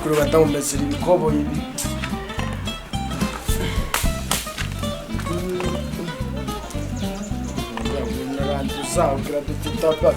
kuri batamumesera ibikobo ibi uzabwira dutitapa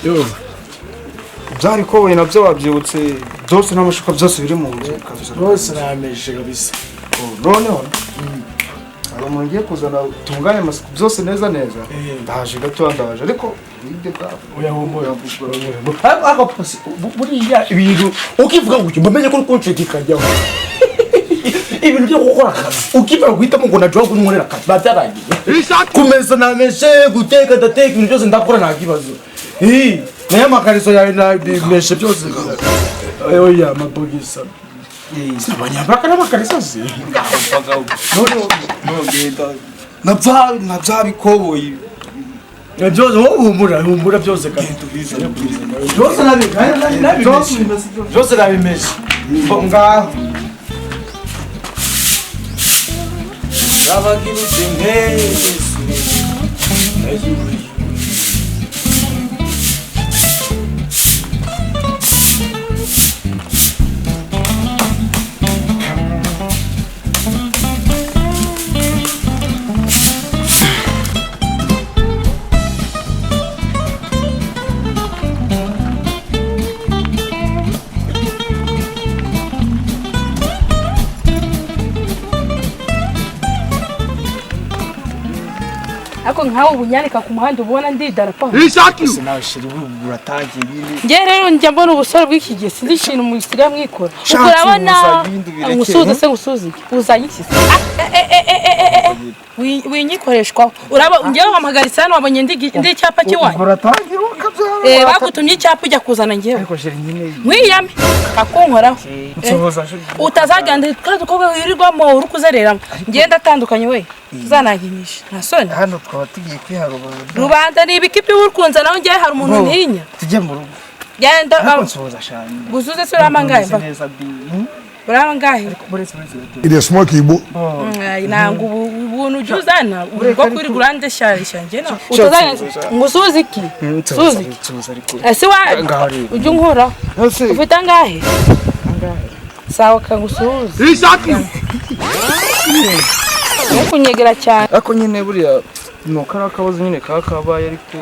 Yo. Byari ko we nabyo wabyibutse byose n'amashuka byose biri mu nzu kabisa. Rose nameshe kabisa. Noneho. Aba ngiye kuzana tunganya amasuku byose neza neza. Ndaje gato ndaje ariko nibyo bwabo. Oya humura gukora. Ako pasi buriya ibintu ukivuga ngo umenye ko contract kajyaho. Ibintu byo gukora akazi ukivuga guhitamo ngo najwa kunkorera akazi babyaragiye. Kumeza nameshe guteka ndateka ibintu byose ndakora nta kibazo. Naye amakariso yawe nabimeshe byose. Oya mabogisa. Sabanyambaka n'amakariso se. Nabya bikoboyi. Byose humura byose kandi tubize. Byose nabimeshe. Ngaho. Abagirutse nk'ese. Ako nkaho ubunyanika ku muhanda ubona ndidarapo. Sinashiri buratangiye bindi. Nge rero njya mbona ubusore bw'iki gihe sindishina umuyisiga mwikora. Urabona umusuza se gusuza iki? Uzanyikise. Winyikoreshwa. Uraba ngewe wamagaritse hano wabonye ndi cyapa kiwanyu. Buratangiye ukabyara. Bagutumye icyapa ujya kuzana ngewe. Ariko sheri nyine. Mwiyame. Akunkoraho. Nsohoza. Utazaganda kandi uko wirirwamo uri kuzerera. Ngenda atandukanye we. Uzanagimisha. Nasone. Hano twaba tugiye kwiharuba. Rubanda ni ibikipi urkunze naho ngiye hari umuntu ntinya. Tujye mu rugo. Genda nsohoza shani. Gusuze se uramangaye mba. Uramangaye. Ile smoke ibo. Nangu ubuntu juzana ubwo kuri grande sharisha nje no. Utazanya ngusuze iki? Suze iki? Ese wa ujye unkora. Ufite angahe? Angahe? Sawa kangusuze. Isaki. Kunyegera cyane. Ako nyine buriya nuko ari akabazo nyine kakabaye ariko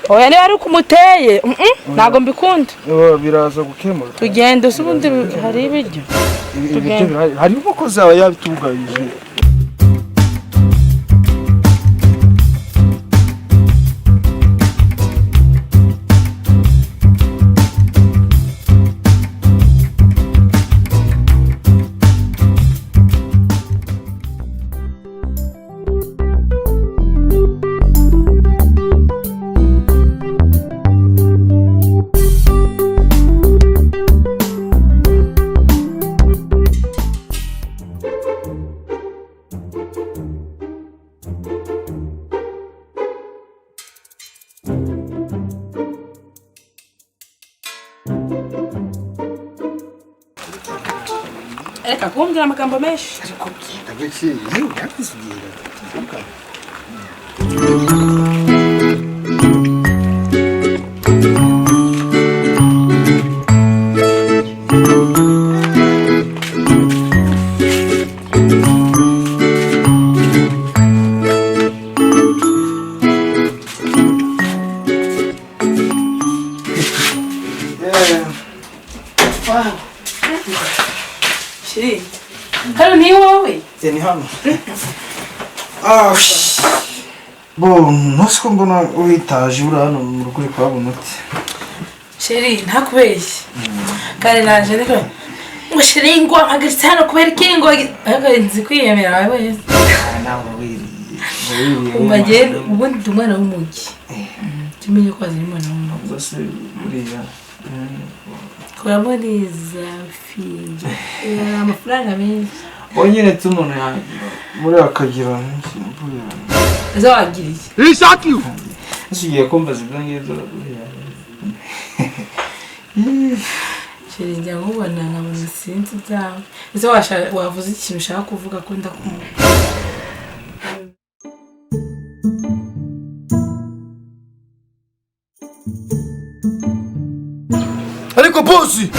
oya niba ari kumuteye ntago mbikunda. Biraza gukemura. Tugende usubundi hari ibiryo. Hari uko zaba yabitugayije. Eka kumbwira amagambo menshi. Ariko byenda gake. Yewe yakizubira. ni hano. Nasi ko mbona witaje uri hano mu rugo kwa Bunuti. Sheri ntakubeshye. Kare naje ariko ngo sheri ngo mpagaritse hano kubera iki ngo nzi kwiyemera wawe. Nawe wiri. Umagere ubundi umwana w'umugi. Tumenye ko aziri umwana w'umugi. Bose buriya. Kuraboniza finge. Amafaranga menshi. Onyine tumuntu ya muri akagira mvuye. Azawagiriye. Ishaki you. Nsigiye kumbaza ibyo ngizo buriya. Sheri njya nkubona nkabona sinzi byawe. Ese wavuze ikintu ushaka kuvuga ko ndakumva. Ariko bosi.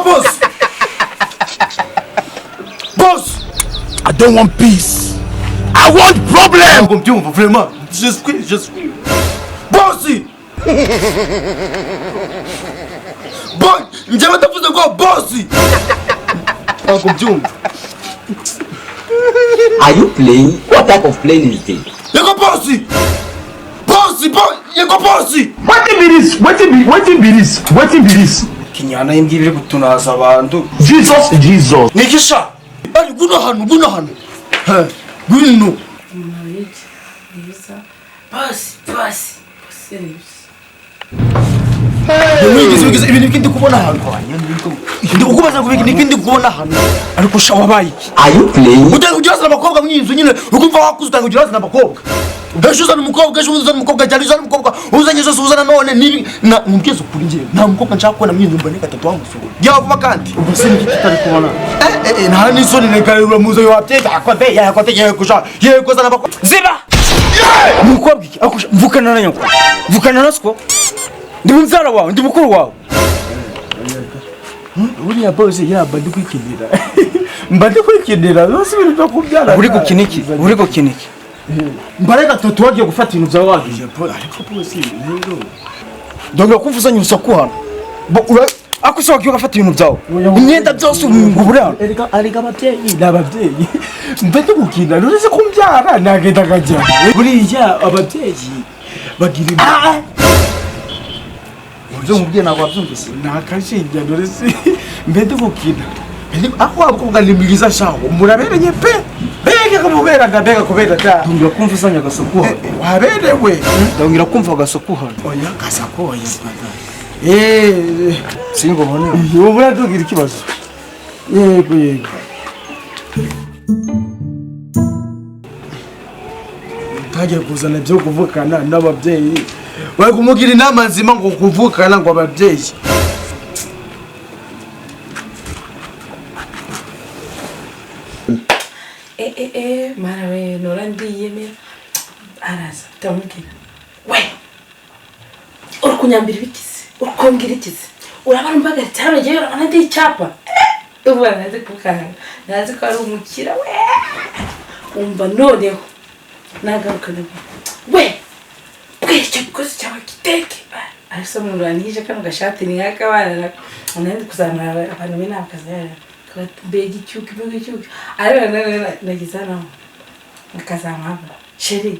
Boss! Boss! I don't want peace. I want problem! Comme tu on va vraiment. Je suis. Bossy! Boy! Njama ta fuza quoi, bossy! Comme tu Are you playing? What type of playing is this? Yego bossy! Bossy, boy! Yego bossy! What be this? Kinyana yimbwirire gutunaza abantu. Jesus. Nikisha! Ari guno hano. Guno. Nigeze ibintu bindi kubona hano. Ndi ukubaza kubika nibindi kubona hano. Ariko sha wabaye iki? Are you playing? Ujyaza abakobwa mwinzu nyine ukumva wakuze utanga ujyaza abakobwa. Ejo umukobwa, ejo uzana umukobwa, cyane uzana umukobwa, uzanye zose uzana none nibi mubwizo kuri ngiye. Nta mukobwa nshaka kubona mwinzu mbone gatatu wamusura. Yavuba kandi. Ubwo sinzi kitari kubona. Nta nisoni negarura muzo yateza akote yekusha. Yekoza nabakobwa. Ziba! Umukobwa iki? Akusha mvukana na nyoko. Mvukana na sko. Ndi muzara wawe, ndi mukuru wawe. Buriya bose yaba ndi kwikinira. Mbandi kwikinira, bose ibintu byo kubyara. Uri gukiniki. Mbare gatatu wagiye gufata ibintu byawe wagiye. Ariko bose rero. Ndonga kumvuzanya urusaku hano. Akusha wagiye gufata ibintu byawe. Imyenda byose ubura. Erega ababyeyi. Mbandi gukina, uretse kumbyara nagenda kajya. Buriya ababyeyi bagira Uzo mubye nako abyumvise. nakashinja uretse mbandi gukina. Ako abakobwa ni mwiza shaho murabereye pe. Bega kubera ta. Ndonga kumvuzanya agasaku hano. Waberewe. Ndongira kumva agasaku hano. Oya kasako ya bada. Singo bone. Yo buradugira ikibazo. Yego. Tagiye kuzana byo kuvukana n'ababyeyi. Bari kumugira inama nzima ngo kuvukana ngo ababyeyi. Mara we nora ndiyeme araza tamubwira we urukunyambira ibikize urukombwira ikize urabara mbaga cyane giye urabana ndi cyapa ubu nazi kukanga nazi ko ari umukira we umva noneho nagaruka we icyo gikoze cyawe kiteke ariko muranije kano gashati ni nk'akabana nandi kuzamara abantu b'inakaza mbega icyuki ariko nagize hano nakazamaba sheri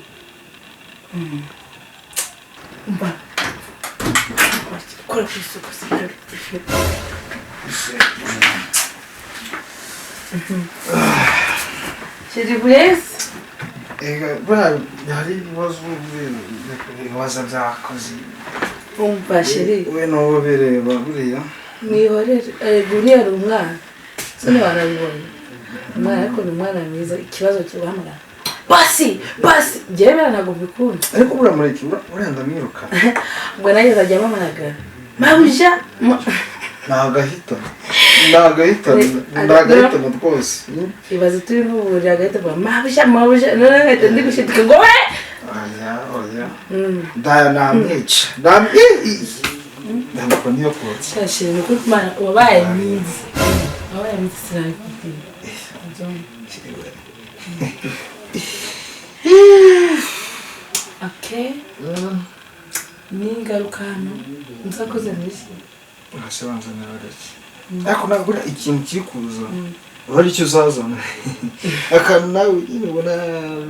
mba kora ku isuku sheri bwese hari ibibazo byakoze. umva sheri We n'uwo bireba buriya. mwihorere buriya ari umwana sone warabibonye umwana ariko ni umwana mwiza ikibazo kibahamagara basi njyewe ntabwo mbikunda Ariko buramureki urenda mwiruka. ngo nanjye azajya amamagara mabuja ndagahita mu rwose. ibaze turi nk'uburiri agahita avuga mabuja none nkahita ndi gushitika ngo we Oya. Namwica. Ndabwo niyo kotse. shashire nuko kumana wabaye mwiza sinabikubwira okay n'ingaruka hano nzakoze muri Urasebanza nawe reki. ariko nabura ikintu kikuza bari cyo zazana akantu nawe ubona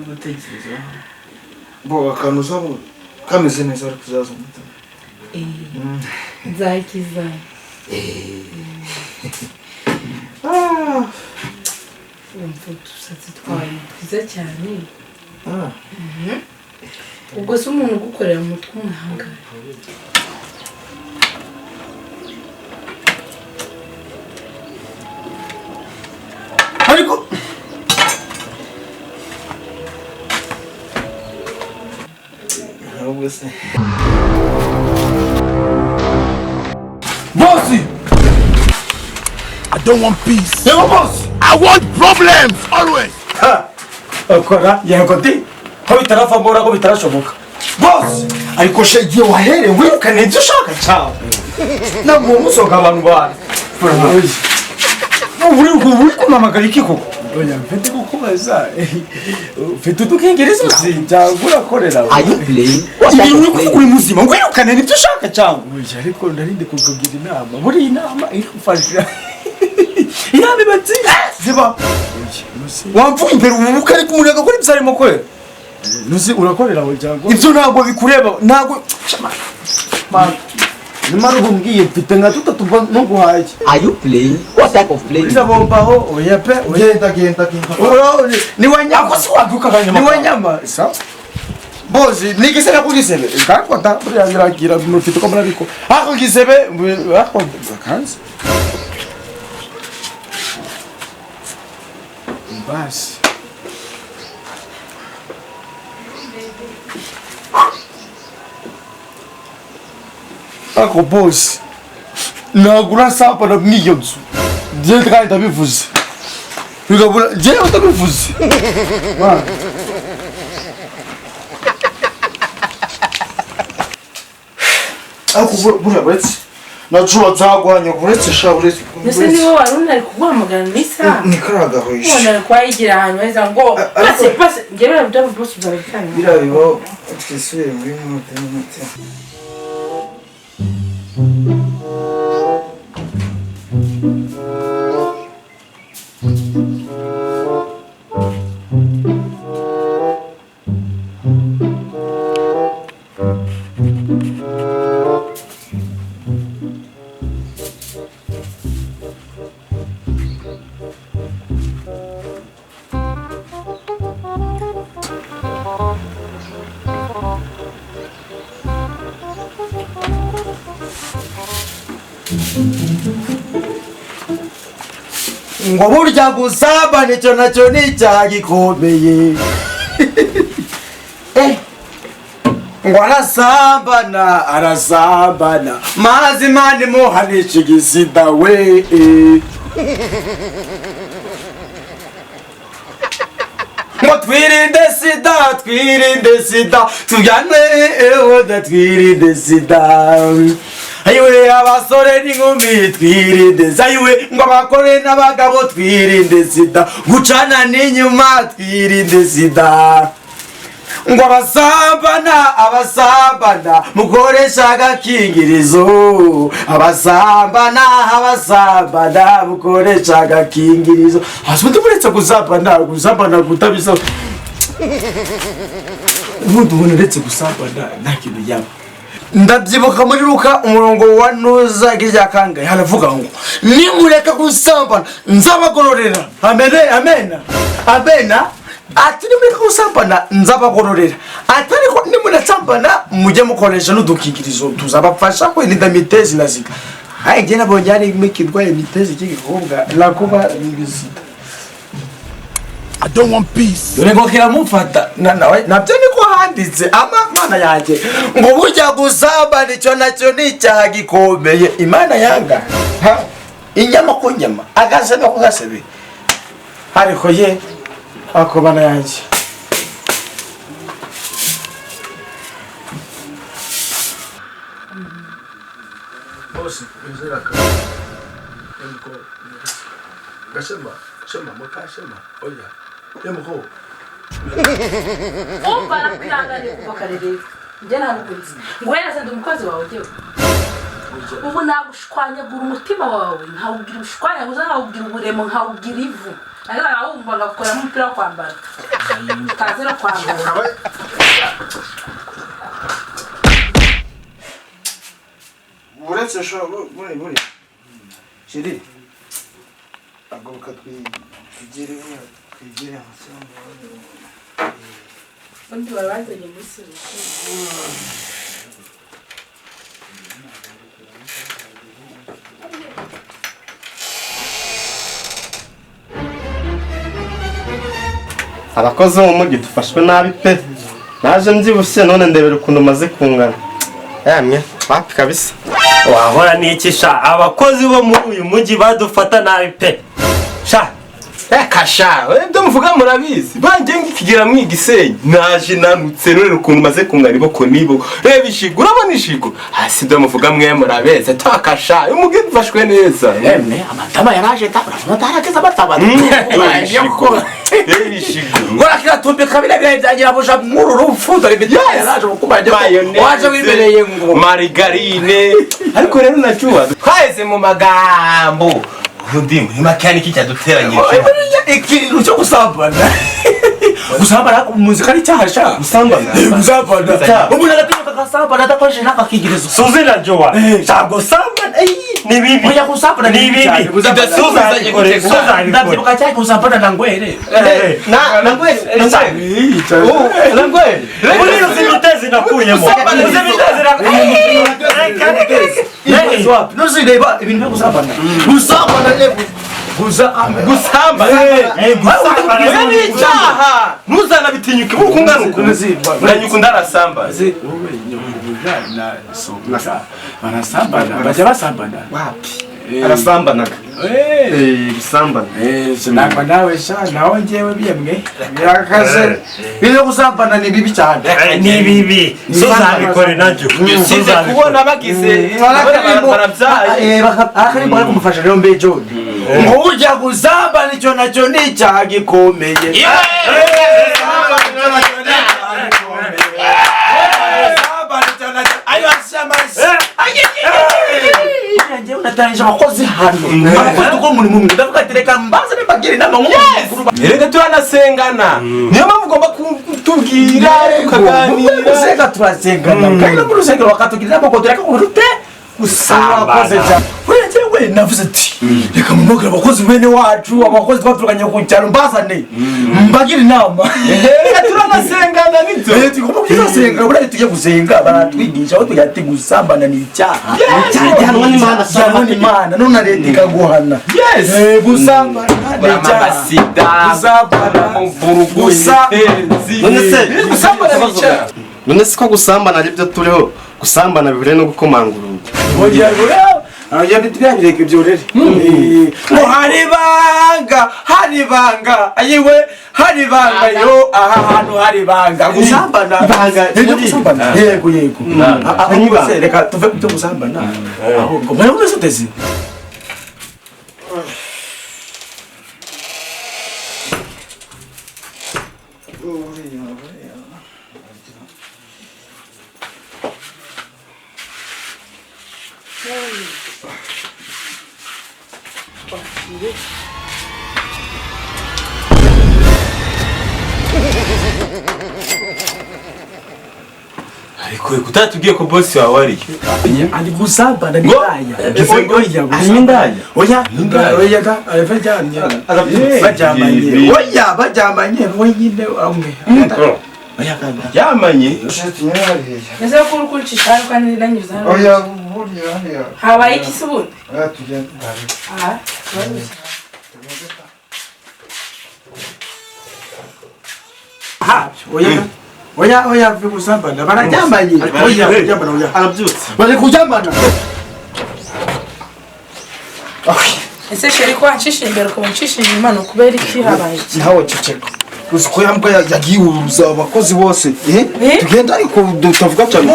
gutekereza bo akantu zabo kameze neza ariko zazana nzakiza umva udusatsi twawe twiza cyane ubwo se umuntu ugukorera mu mutwe umuhangara ariko ahubwo se boss, I don't want peace. yego boss. I want problems always. Kora yego di ko bitarafambura ko bitarashoboka boss, ariko shegiye waherewe ukane ibyo ushaka cyawe na mu musoga abantu bana uri kumamagara iki koko oya mfite kukubaza mfite udukingirizo byagura korera Are you playing? What type ibintu of uri playing? muzima ngo ukane ibyo ushaka cyawe oya ariko ndarinde kukugira inama buri inama irufasha inama ibatsi ziba wamvuga imbere ubu kari kumurega kuri ibyo arimo kwera nuzi urakorera aho cyangwa ibyo ntabwo bikureba ntabwo nimara ubumbwiye mfite nka tutatu no guhaye Are you playing? What type of playing? bizabombaho oya pe genda ni wanyama si waduka kanyama ni wanyama sawa bozi nigisera kugisebe kakota buriya biragira mufite ko murabiko ako gisebe ako kanzi basi ako bosi nagura sapa na mwiyo nzu je kandi ndabivuze bigabura je ndabivuze ako buretse najua zagwanya buretse sha buretse mbese niwe wari unari kuguhamagara nisa ni karagahoje ubona ko wayigira ahantu heza ngo pase njyewe nabyo bose uzabikanya birabiho twisubire muri muti ngo burya gusaba nicyo nacyo ni icyaha gikomeye ngo arasambana mazi mani muhanisha igisida we ngo twirinde sida tujyanwe ehoda twirinde sida ayiwe abasore n'inkumi twirinde ayiwe ngo abakore n'abagabo twirinde sida gucana n'inyuma twirinde sida ngo abasambana mukoresha agakingirizo abasambana mukoresha agakingirizo hasi uretse gusambana kutabisa ubundi ubona uretse gusambana nta kintu yaba ndabyibuka muri Luka umurongo wa nuza kirya kangahe haravuga ngo nimureka gusambana nzabagororera amena ati nimureka gusambana nzabagororera atari ko nimunasambana mujye mukoresha n'udukingirizo tuzabafasha kwirinda mitezi na zika hayi je nabonye ari mikirwaye mitezi cy'igikobwa nakuba ngizita I don't want peace. dore ngo kiramufata nawe nabyo niko handitse amana yanjye ngo burya gusambana icyo nacyo ni icyaha gikomeye imana yanga inyama ku nyama agasebe ku gasebe ariko ye ako bana yanjye bose bizera ka emko gashema mukashema oya emko umva nakwihangane kuva kare rero njye ntabwo ngo wera se umukozi wawe jyewe ubu nagushwanyagura umutima wawe nkawugira ushwanya gusa nkawugira uburemo nkawugira ivu ariko nawumva ngakoramo umupira wo kwambara kaze no kwambara uretse sho muri Shiri agoka twigere amasamba undi babazanye muri abakozi bo mu mujyi dufashwe nabi pe naje mbyibushye none ndebera ukuntu maze kungana yamye wapi kabisa wahora nikisha abakozi bo muri uyu mujyi badufata nabi pe sha kasha ndo mvuga murabizi banje ngikigira mwigisenyi naje nanutse none ukuntu maze kungana iboko nibo reba ishigo urabona ishigo hasi ndo muvuga mwe murabeze takasha umugi dufashwe neza emwe amatama yaraje tabura tarakeza amatama ishigo ngora kira tumbe kabira byagira buja muri rufu dore bitaya yaraje kubaje waje wibereye ngo marigarine ariko rero nacyuwa twaheze mu magambo undi muri makaniki cyaduteranyije ikintu cyo gusambana gusambana muzika ni cyahasha gusambana umuntu aratinyuka gasambana adakoresheje n'akakigirizo suzina jowa ntabwo sambana ni bibi oya gusambana ni bibi idasuzanye guteka ndabyibuka cyane gusambana na ngwere nangwere muri izo mitezi nakuyemo izo mitezi nuzireba ibintu byo gusambana gusambana gusambana ni icyaha ntuzana bitinyuke uko ungana uko nganyuka ndarasamba barasambana bajya basambana wapi arasambanaga gusambana sinagwa nawe sha nawe ngewe biyemwe birakaze byo gusambana ni bibi cyane ni bibi suzabikore najyo size kubona bagize barabyaye akarimbo ari kumufasha rero mbe John ngo ujya gusambana icyo nacyo ni icyaha gikomeye njyewe natangije abakozi hano abakozi dukora umurimo umwe ndavuga ati reka mbaze nibagire inama nk'umuntu reka turanasengana niyo mpamvu ugomba kutubwira tukaganira gusenga turasengana kandi no mu rusengero bakatubwira inama ngo tureka kurute gusambana we navuze ati reka mumugire abakozi bene wacu abakozi twaturukanye ku cyaro mbazane mbagira inama reka turanasengana nibyo tugomba kuzasenga buriya tujye gusenga baratwigisha aho tujya ati gusambana ni icyaha gihanwa n'Imana none leta ikaguhana gusambana ni icyaha gusambana none se ko gusambana ari byo turiho gusambana bibure no gukomangura ya bitwabireka ibyo rero ngo hari banga ayiwe hari banga yo aha hantu hari banga gusambana ibyo gusambana yego ahubwo se reka tuve byo gusambana ahubwo mwe mwese tezi ariko kutatubwiye ko boss wawe ari ari gusambana n'indaya ari indaya oya ga bajyanye bajyamanye wenyine amwe yamanye ese ko urukucisha kandi nanyuza oya buriya habaye iki se ubundi tugenda oya gusambana barajyamanye arabyutse bari kujyamana ese sheri ko wancisha imbere ukaba uncisha inyuma kubera iki habaye iki nawe ceceka uzi ko yambwa yagiye uruza abakozi bose tugenda ariko tutavuga cyane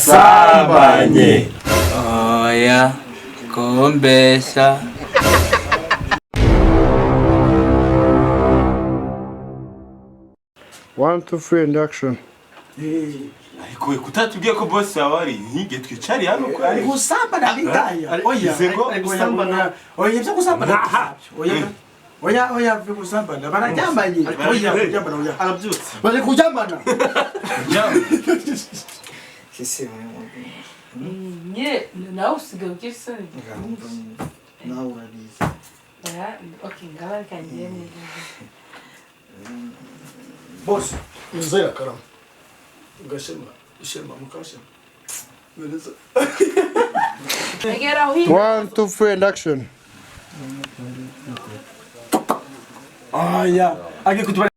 basambanye oya kumbesha 1 2 3 and action. ariko we kutatubwiye ko boss yawe ari ntige twicari hano ko ari gusambana bindaya oya ari gusambana oya ibyo gusambana oya byo gusambana barajyambanye oya kujyambana oya arabyutse bari kujyambana Kisi nye nawe usigaye ugira isoni nawe urabizi. okay ngaho kangiye neza boss nzera karama Shema mukasha Meleza agera aho 1 2 3 and action. aya age kutubara